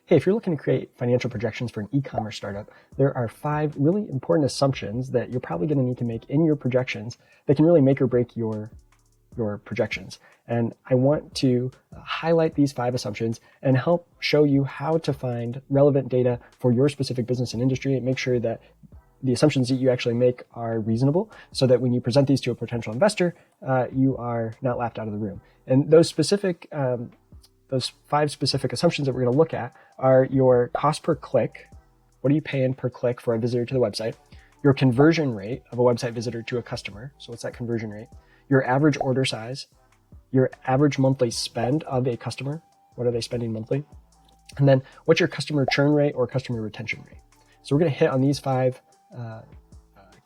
Hey, if you're looking to create financial projections for an e-commerce startup, there are 5 really important assumptions that you're probably going to need to make in your projections that can really make or break your projections. And I want to highlight these 5 assumptions and help show you how to find relevant data for your specific business and industry and make sure that the assumptions that you actually make are reasonable so that when you present these to a potential investor, you are not laughed out of the room. And those 5 specific assumptions that we're going to look at are your cost per click. What are you paying per click for a visitor to the website? Your conversion rate of a website visitor to a customer. So what's that conversion rate? Your average order size, your average monthly spend of a customer. What are they spending monthly? And then what's your customer churn rate or customer retention rate? So we're going to hit on these 5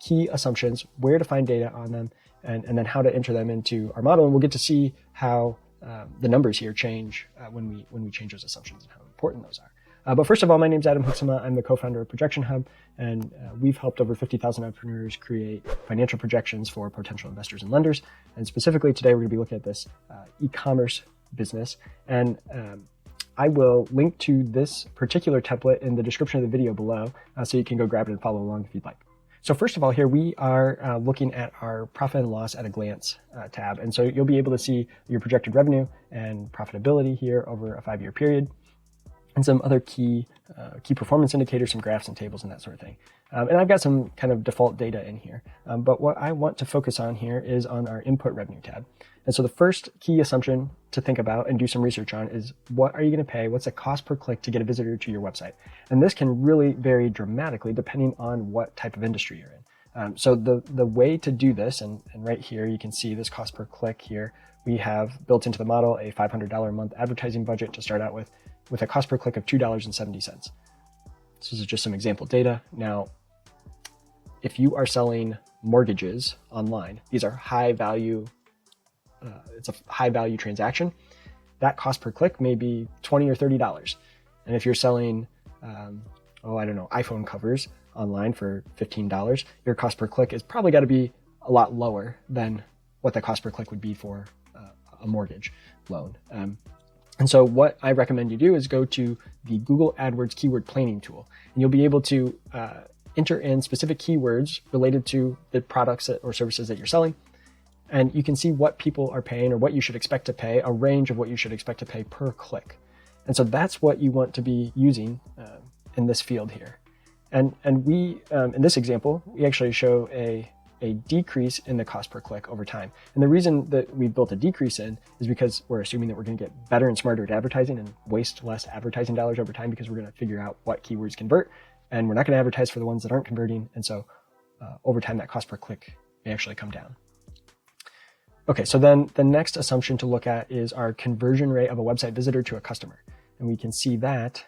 key assumptions, where to find data on them, and then how to enter them into our model. And we'll get to see how the numbers here change when we change those assumptions and how important those are. But first of all, my name's Adam Huxema. I'm the co-founder of Projection Hub, and we've helped over 50,000 entrepreneurs create financial projections for potential investors and lenders. And specifically today, we're going to be looking at this e-commerce business. And I will link to this particular template in the description of the video below, so you can go grab it and follow along if you'd like. So first of all, here we are looking at our profit and loss at a glance tab. And so you'll be able to see your projected revenue and profitability here over a 5-year period, and some other key performance indicators, some graphs and tables and that sort of thing. And I've got some kind of default data in here. But what I want to focus on here is on our input revenue tab. And so the first key assumption to think about and do some research on is, what are you going to pay? What's the cost per click to get a visitor to your website? And this can really vary dramatically depending on what type of industry you're in. So the way to do this, and right here you can see this cost per click here, we have built into the model a $500 a month advertising budget to start out with a cost per click of $2.70. This is just some example data. Now, if you are selling mortgages online, these are high value. It's a high value transaction. That cost per click may be $20 or $30. And if you're selling, iPhone covers online for $15, your cost per click is probably got to be a lot lower than what the cost per click would be for a mortgage loan. And so what I recommend you do is go to the Google AdWords keyword planning tool, and you'll be able to enter in specific keywords related to the products or services that you're selling. And you can see what people are paying or what you should expect to pay, a range of what you should expect to pay per click. And so that's what you want to be using in this field here. And we, in this example, we actually show a decrease in the cost per click over time. And the reason that we built a decrease in is because we're assuming that we're going to get better and smarter at advertising and waste less advertising dollars over time, because we're going to figure out what keywords convert, and we're not going to advertise for the ones that aren't converting. And so over time, that cost per click may actually come down. Okay, so then the next assumption to look at is our conversion rate of a website visitor to a customer. And we can see that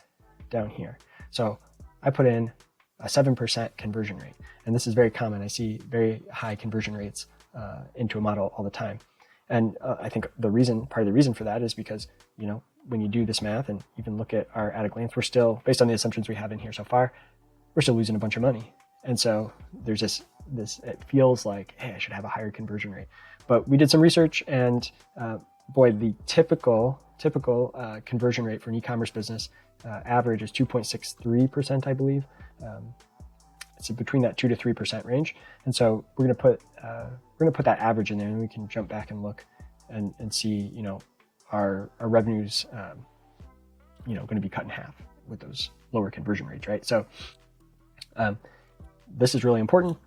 down here. So I put in a 7% conversion rate. And this is very common. I see very high conversion rates into a model all the time. And I think part of the reason for that is because, when you do this math and even look at our at a glance, we're still, based on the assumptions we have in here so far, we're still losing a bunch of money. And so there's this, it feels like, hey, I should have a higher conversion rate. But we did some research, and the typical conversion rate for an e-commerce business average is 2.63%, I believe. It's between that 2 to 3% range. And so we're going to put that average in there, and we can jump back and look and see, our revenues, going to be cut in half with those lower conversion rates, right? So this is really important,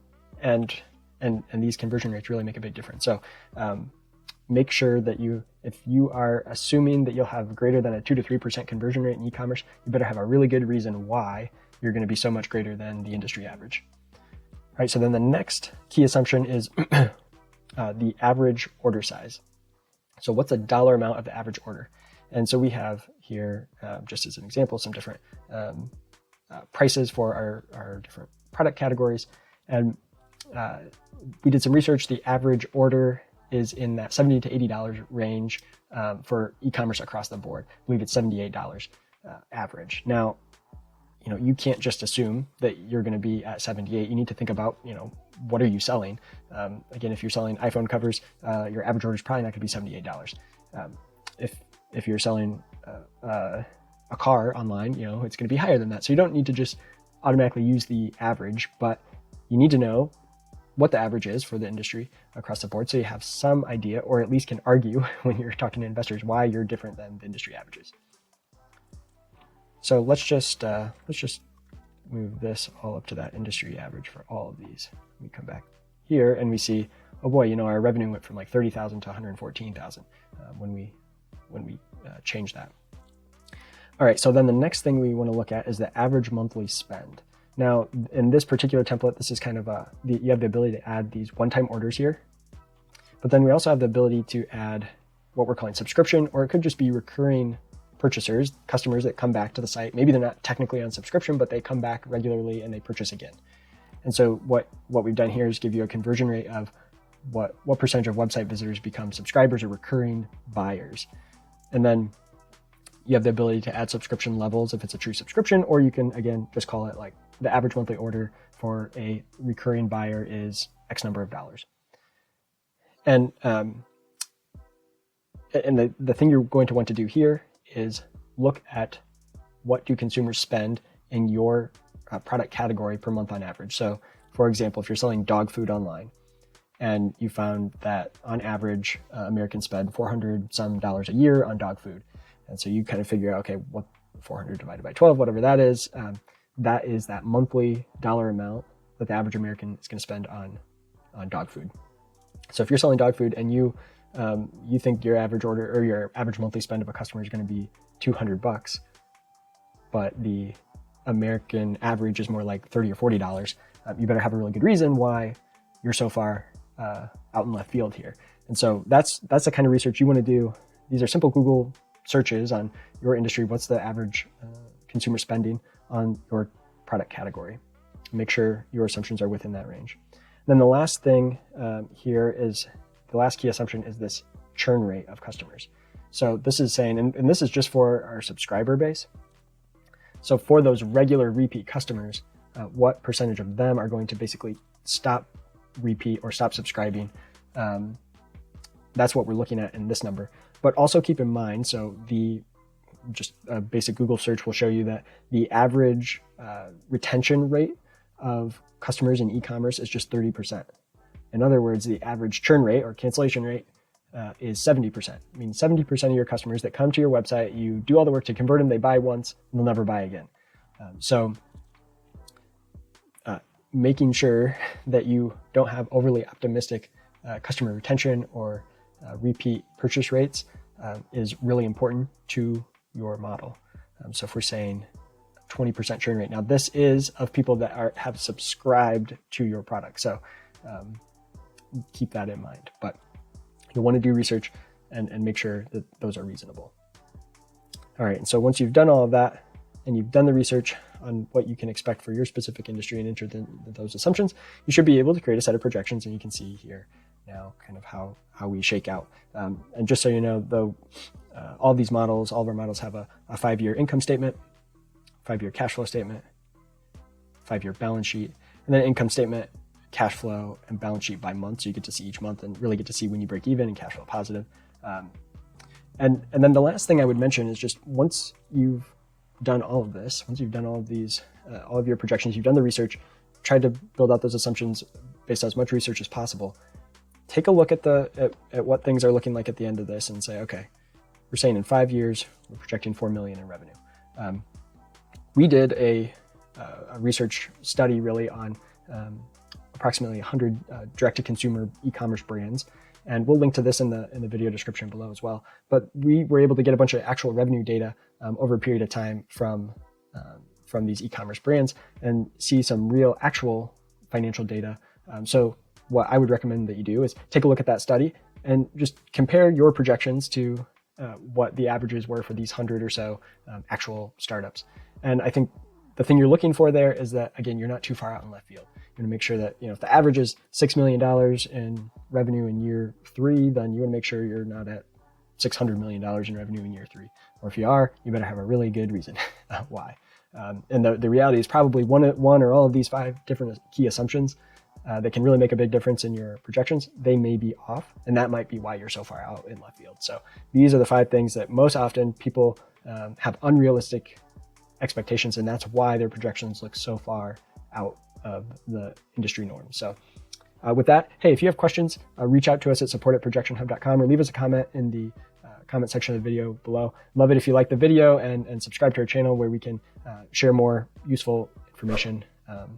and these conversion rates really make a big difference. So make sure that if you are assuming that you'll have greater than a 2 to 3% conversion rate in e-commerce, you better have a really good reason why you're going to be so much greater than the industry average. All right, so then the next key assumption is the average order size. So what's the dollar amount of the average order? And so we have here, just as an example, some different prices for our different product categories. And we did some research. The average order is in that $70 to $80 range for e-commerce across the board. I believe it's $78 average. Now, you can't just assume that you're going to be at 78. You need to think about, what are you selling? Again, if you're selling iPhone covers, your average order is probably not going to be $78. If you're selling a car online, it's going to be higher than that. So you don't need to just automatically use the average, but you need to know what the average is for the industry across the board, so you have some idea, or at least can argue when you're talking to investors why you're different than the industry averages. So let's just move this all up to that industry average for all of these. We come back here and we see, oh boy, our revenue went from like 30,000 to 114,000 when we change that. All right, so then the next thing we want to look at is the average monthly spend. Now, in this particular template, this is kind of you have the ability to add these one-time orders here, but then we also have the ability to add what we're calling subscription, or it could just be recurring purchasers, customers that come back to the site. Maybe they're not technically on subscription, but they come back regularly and they purchase again. And so what we've done here is give you a conversion rate of what percentage of website visitors become subscribers or recurring buyers. And then you have the ability to add subscription levels if it's a true subscription, or you can, again, just call it like the average monthly order for a recurring buyer is X number of dollars. And the thing you're going to want to do here is look at what do consumers spend in your product category per month on average. So for example, if you're selling dog food online and you found that on average, Americans spend $400 some a year on dog food. And so you kind of figure out, okay, what 400 divided by 12, whatever that is that monthly dollar amount that the average American is going to spend on dog food. So if you're selling dog food and you think your average order or your average monthly spend of a customer is going to be $200, but the American average is more like $30 or $40, you better have a really good reason why you're so far out in left field here. And so that's the kind of research you want to do. These are simple Google searches on your industry. What's the average consumer spending on your product category? Make sure your assumptions are within that range. And then the last thing here is, the last key assumption is this churn rate of customers. So this is saying, and this is just for our subscriber base. So for those regular repeat customers, what percentage of them are going to basically stop repeat or stop subscribing? That's what we're looking at in this number. But also keep in mind, so just a basic Google search will show you that the average retention rate of customers in e-commerce is just 30%. In other words, the average churn rate or cancellation rate is 70%. I mean, 70% of your customers that come to your website, you do all the work to convert them, they buy once, and they'll never buy again. So making sure that you don't have overly optimistic customer retention or repeat purchase rates is really important to your model. So if we're saying 20% churn rate, now this is of people that have subscribed to your product. So keep that in mind, but you'll want to do research and make sure that those are reasonable. All right, and so once you've done all of that and you've done the research on what you can expect for your specific industry and entered those assumptions, you should be able to create a set of projections, and you can see here now kind of how we shake out. And just so you know, though, all of our models have a 5-year income statement, 5-year cash flow statement, 5-year balance sheet, and then income statement, cash flow, and balance sheet by month. So you get to see each month and really get to see when you break even and cash flow positive. And then the last thing I would mention is just once you've done all of this, once you've done all of these, all of your projections, you've done the research, tried to build out those assumptions based on as much research as possible, take a look at what things are looking like at the end of this and say, okay, we're saying in 5 years, we're projecting $4 million in revenue. We did a research study really on approximately 100 direct-to-consumer e-commerce brands, and we'll link to this in the video description below as well. But we were able to get a bunch of actual revenue data over a period of time from these e-commerce brands and see some real actual financial data. So what I would recommend that you do is take a look at that study and just compare your projections to what the averages were for these 100 or so actual startups. And I think the thing you're looking for there is that, again, you're not too far out in left field. You're going to make sure that, if the average is $6 million in revenue in year 3, then you want to make sure you're not at $600 million in revenue in year 3. Or if you are, you better have a really good reason why. And the reality is probably one or all of these 5 different key assumptions that can really make a big difference in your projections, they may be off. And that might be why you're so far out in left field. So these are the 5 things that most often people have unrealistic expectations, and that's why their projections look so far out of the industry norm. So with that, hey, if you have questions, reach out to us at support@projectionhub.com or leave us a comment in the comment section of the video below. Love it if you like the video and subscribe to our channel where we can share more useful information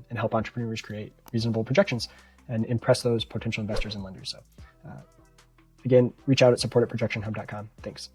and help entrepreneurs create reasonable projections and impress those potential investors and lenders. So again, reach out at support@projectionhub.com. Thanks.